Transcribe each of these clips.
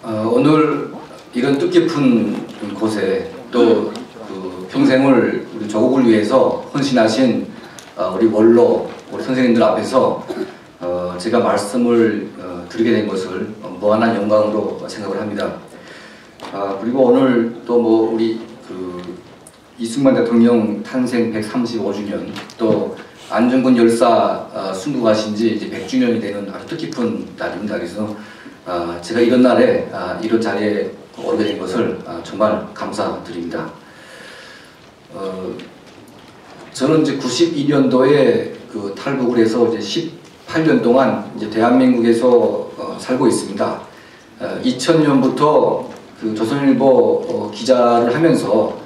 오늘 이런 뜻깊은 곳에 또 그 평생을 우리 조국을 위해서 헌신하신 우리 원로 우리 선생님들 앞에서 제가 말씀을 드리게 된 것을 무한한 영광으로 생각을 합니다. 그리고 오늘 또 뭐 우리 그 이승만 대통령 탄생 135주년 또 안중근 열사 순국하신 지 이제 100주년이 되는 아주 뜻깊은 날입니다. 그래서 제가 이런 날에 이런 자리에 오게 된 것을 정말 감사드립니다. 저는 이제 92년도에 그 탈북을 해서 이제 18년 동안 이제 대한민국에서 살고 있습니다. 2000년부터 그 조선일보 기자를 하면서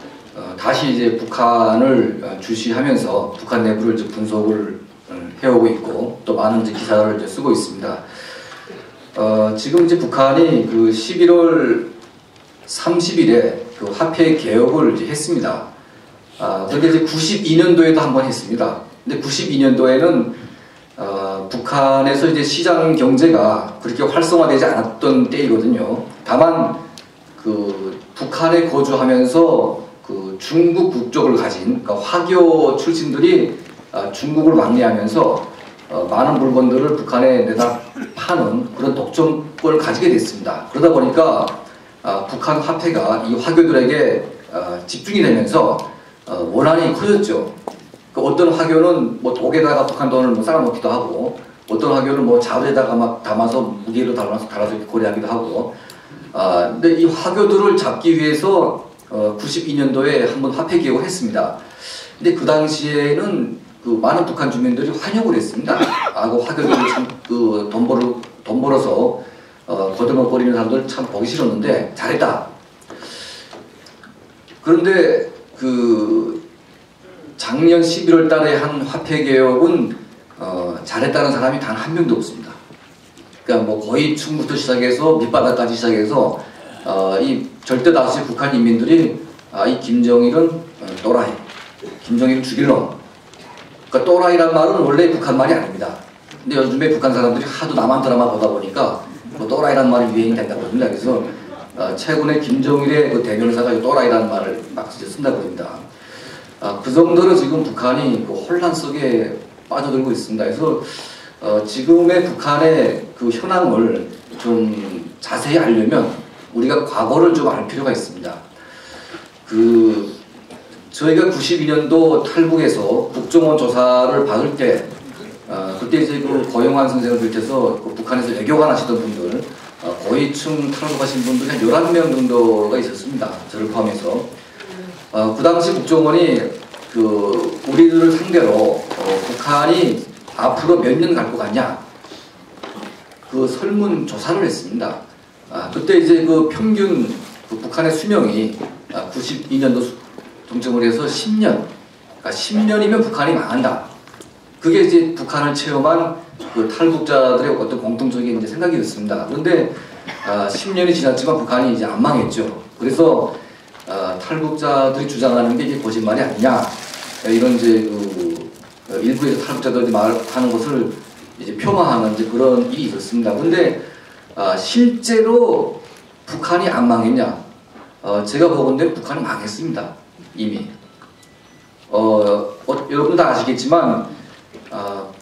다시 이제 북한을 주시하면서 북한 내부를 이제 분석을 해오고 있고 또 많은 이제 기사를 이제 쓰고 있습니다. 지금 이제 북한이 그 11월 30일에 그 화폐 개혁을 이제 했습니다. 그런데 이제 92년도에도 한번 했습니다. 근데 92년도에는 북한에서 이제 시장 경제가 그렇게 활성화되지 않았던 때이거든요. 다만 그 북한에 거주하면서 그 중국 국적을 가진 그러니까 화교 출신들이 중국을 왕래하면서 많은 물건들을 북한에 내다 파는 그런 독점권을 가지게 됐습니다. 그러다 보니까 북한 화폐가 이 화교들에게 집중이 되면서 원한이 커졌죠. 그 어떤 화교는 뭐 독에다가 북한 돈을 뭐 쌓아놓기도 하고 어떤 화교는 뭐 자루에다가 막 담아서 무게로 달아서 거래하기도 하고 근데 이 화교들을 잡기 위해서 92년도에 한번 화폐 개혁을 했습니다. 근데 그 당시에는 그 많은 북한 주민들이 환영을 했습니다. 그 화교들이 참 그 돈 벌어서 거들먹거리는 사람들 참 보기 싫었는데 잘했다. 그런데 그 작년 11월 달에 한 화폐 개혁은 잘했다는 사람이 단 한 명도 없습니다. 그러니까 뭐 거의 춤부터 시작해서 밑바닥까지 시작해서 이 절대 다수의 북한 인민들이 이 김정일은 또라이, 김정일은 죽일 놈. 그러니까 또라이란 말은 원래 북한 말이 아닙니다. 근데 요즘에 북한 사람들이 하도 남한 드라마 보다 보니까 뭐 또라이란 말이 유행이 된다고 합니다. 그래서 최근에 김정일의 그 대변사가 또라이라는 말을 막 쓴다고 합니다. 그 정도로 지금 북한이 그 혼란 속에 빠져들고 있습니다. 그래서 지금의 북한의 그 현황을 좀 자세히 알려면 우리가 과거를 좀 알 필요가 있습니다. 저희가 92년도 탈북에서 국정원 조사를 받을 때 그때 이제 그 고영환 선생을 비롯해서 그 북한에서 외교관 하시던 분들 고위층 탈북하신 분들이 한 11명 정도가 있었습니다. 저를 포함해서. 그 당시 국정원이 그 우리들을 상대로 북한이 앞으로 몇 년 갈 것 같냐 그 설문 조사를 했습니다. 그때 이제 그 평균 그 북한의 수명이 92년도 동점을 해서 10년. 그러니까 10년이면 북한이 망한다. 그게 이제 북한을 체험한 그 탈북자들의 어떤 공통적인 이제 생각이었습니다. 그런데 10년이 지났지만 북한이 이제 안 망했죠. 그래서 탈북자들이 주장하는 게 이게 거짓말이 아니냐 이런 이제 그 일부에서 탈북자들이 말하는 것을 이제 폄하하는 이제 그런 일이 있었습니다. 그런데 실제로 북한이 안 망했냐? 제가 보건대 북한은 망했습니다. 이미. 여러분 다 아시겠지만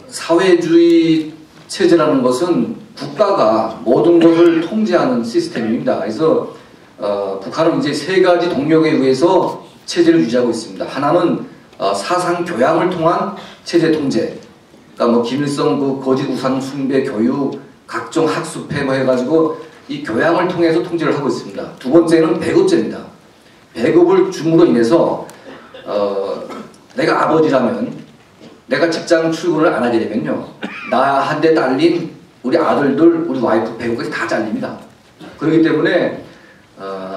사회주의 체제라는 것은 국가가 모든 것을 통제하는 시스템입니다. 그래서 북한은 이제 세 가지 동력에 의해서 체제를 유지하고 있습니다. 하나는 사상 교양을 통한 체제 통제. 그러니까 뭐 김일성 그 거짓 우상 숭배 교육, 각종 학습회 뭐 해가지고 이 교양을 통해서 통제를 하고 있습니다. 두 번째는 배급제입니다. 배급을 줌으로 인해서 내가 아버지라면 내가 직장 출근을 안 하게 되면요 나한테 딸린 우리 아들들, 우리 와이프 배급까지 다 잘립니다. 그렇기 때문에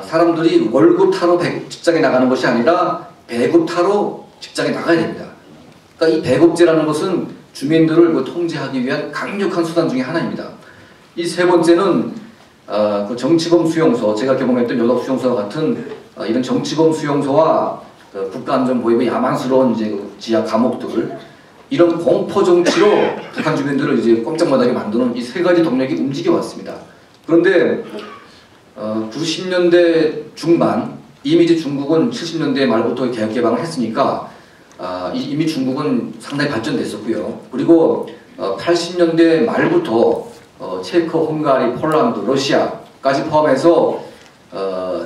사람들이 월급 타러 직장에 나가는 것이 아니라 배급 타러 직장에 나가야 됩니다. 그러니까 이 배급제라는 것은 주민들을 통제하기 위한 강력한 수단 중에 하나입니다. 이 세 번째는 그 정치범 수용소, 제가 경험했던 요독 수용소와 같은 이런 정치범 수용소와 국가안전보위의 야만스러운 이제 지하 감옥들 이런 공포 정치로 북한 주민들을 이제 꼼짝 못하게 만드는 이 세 가지 동력이 움직여 왔습니다. 그런데 90년대 중반, 이미 이제 중국은 70년대 말부터 개혁 개방을 했으니까 이미 중국은 상당히 발전됐었고요. 그리고 80년대 말부터 체코, 헝가리, 폴란드, 러시아까지 포함해서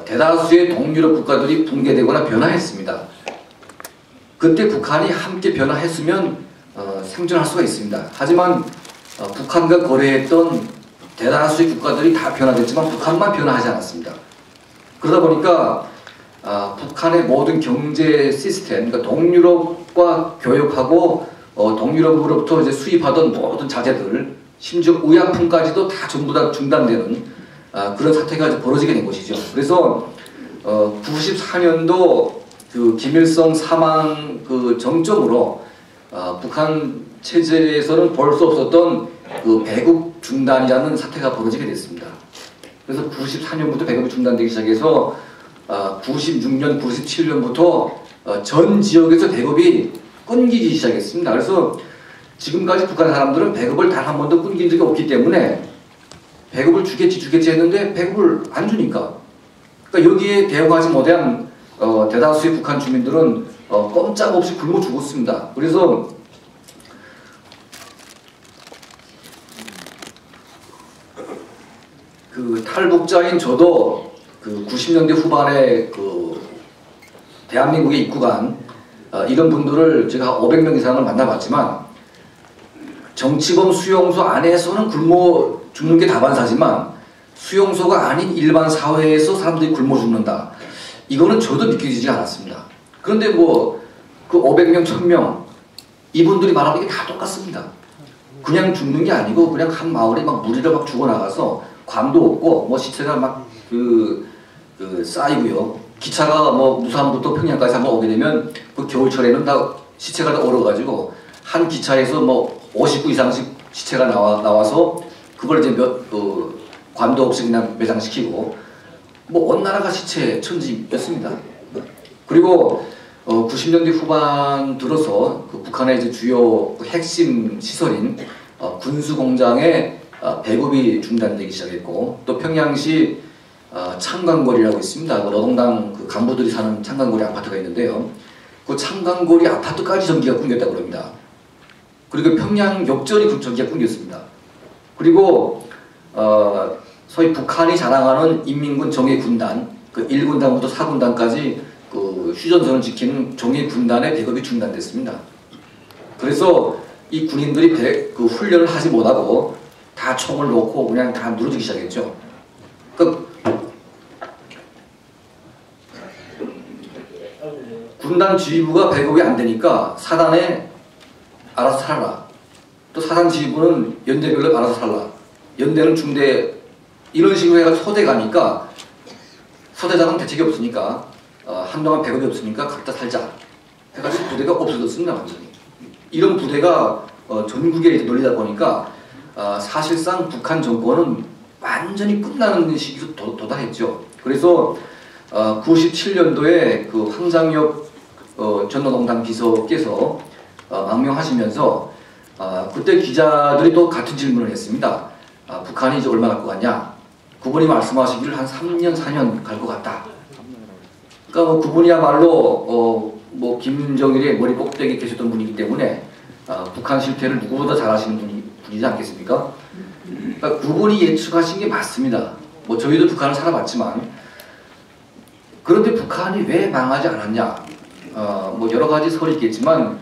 대다수의 동유럽 국가들이 붕괴되거나 변화했습니다. 그때 북한이 함께 변화했으면 생존할 수가 있습니다. 하지만 북한과 거래했던 대다수의 국가들이 다 변화됐지만 북한만 변화하지 않았습니다. 그러다 보니까 북한의 모든 경제 시스템, 그러니까 동유럽과 교역하고 동유럽으로부터 이제 수입하던 모든 자재들, 심지어 의약품까지도 다 전부 다 중단되는 그런 사태가 이제 벌어지게 된 것이죠. 그래서 94년도 그 김일성 사망 그 정점으로 북한 체제에서는 볼 수 없었던 그 배급 중단이라는 사태가 벌어지게 됐습니다. 그래서 94년부터 배급이 중단되기 시작해서 96년, 97년부터 전 지역에서 배급이 끊기기 시작했습니다. 그래서 지금까지 북한 사람들은 배급을 단 한 번도 끊긴 적이 없기 때문에 배급을 주겠지 했는데 배급을 안 주니까, 그러니까 여기에 대응하지 못한 대다수의 북한 주민들은 꼼짝없이 굶어 죽었습니다. 그래서 그 탈북자인 저도 그 90년대 후반에 그 대한민국에 입국한 이런 분들을 제가 500명 이상을 만나봤지만, 정치범 수용소 안에서는 굶어 죽는 게 다반사지만 수용소가 아닌 일반 사회에서 사람들이 굶어 죽는다, 이거는 저도 믿기지 않았습니다. 그런데 뭐 그 500명, 1000명 이분들이 말하는 게 다 똑같습니다. 그냥 죽는 게 아니고 그냥 한 마을에 막 무리를 막 죽어나가서 관도 없고 뭐 시체가 막 쌓이고요. 기차가 뭐 무산부터 평양까지 한번 오게 되면 그 겨울철에는 다 시체가 다 얼어가지고 한 기차에서 뭐 50구 이상씩 시체가 나와서 그걸 이제 관도 없이 그냥 매장시키고, 뭐 온 나라가 시체 천지였습니다. 그리고 90년대 후반 들어서 그 북한의 이제 주요 핵심 시설인 군수공장의 배급이 중단되기 시작했고, 또 평양시 창강거리라고 있습니다. 그 노동당 그 간부들이 사는 창강거리 아파트가 있는데요. 그 창강거리 아파트까지 전기가 끊겼다고 합니다. 그리고 평양 역전이 전기가 끊겼습니다. 그리고 소위 북한이 자랑하는 인민군 정예군단, 그 1군단부터 4군단까지 그 휴전선을 지키는 정예군단의 배급이 중단됐습니다. 그래서 이 군인들이 그 훈련을 하지 못하고 다 총을 놓고 그냥 다 늘어지기 시작했죠. 그 군단 지휘부가 배급이 안 되니까 사단에 알아서 살아라. 또 사단 지휘부는 연대별로 알아서 살라. 연대는 중대, 이런 식으로 해가 소대 가니까 소대장은 대책이 없으니까 한동안 배급이 없으니까 각자 살자 해가지고 부대가 없어졌습니다. 완전히. 이런 부대가 전국에 이제 널리다 보니까 사실상 북한 정권은 완전히 끝나는 시기로 도달했죠. 그래서 97년도에 그 황장엽 전노동당 비서께서 망명하시면서 그때 기자들이 또 같은 질문을 했습니다. 북한이 이제 얼마 갈 것 같냐? 그분이 말씀하시기를 한 3년, 4년 갈 것 같다. 그러니까 뭐 그분이야말로 뭐 김정일의 머리 꼭대기에 계셨던 분이기 때문에 북한 실태를 누구보다 잘 아시는 분이지 않겠습니까? 그러니까 그분이 예측하신 게 맞습니다. 뭐 저희도 북한을 살아봤지만, 그런데 북한이 왜 망하지 않았냐? 뭐 여러 가지 설이 있겠지만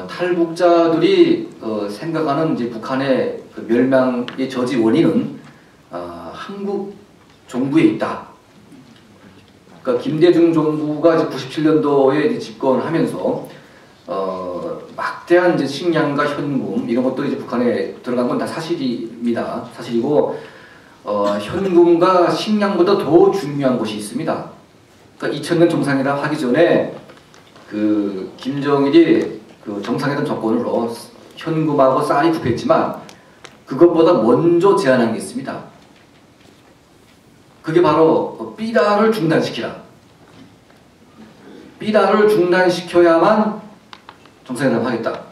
탈북자들이 생각하는 이제 북한의 그 멸망의 저지 원인은 한국 정부에 있다. 그러니까 김대중 정부가 이제 97년도에 이제 집권을 하면서 막대한 이제 식량과 현금 이런 것들이 이제 북한에 들어간 건 다 사실입니다. 사실이고 현금과 식량보다 더 중요한 것이 있습니다. 그러니까 2000년 정상회담 하기 전에 그 김정일이 그 정상회담 조건으로 현금하고 쌀이 부패했지만 그것보다 먼저 제안한 게 있습니다. 그게 바로 삐라를 중단시키라. 삐라를 중단시켜야만 정상회담 하겠다.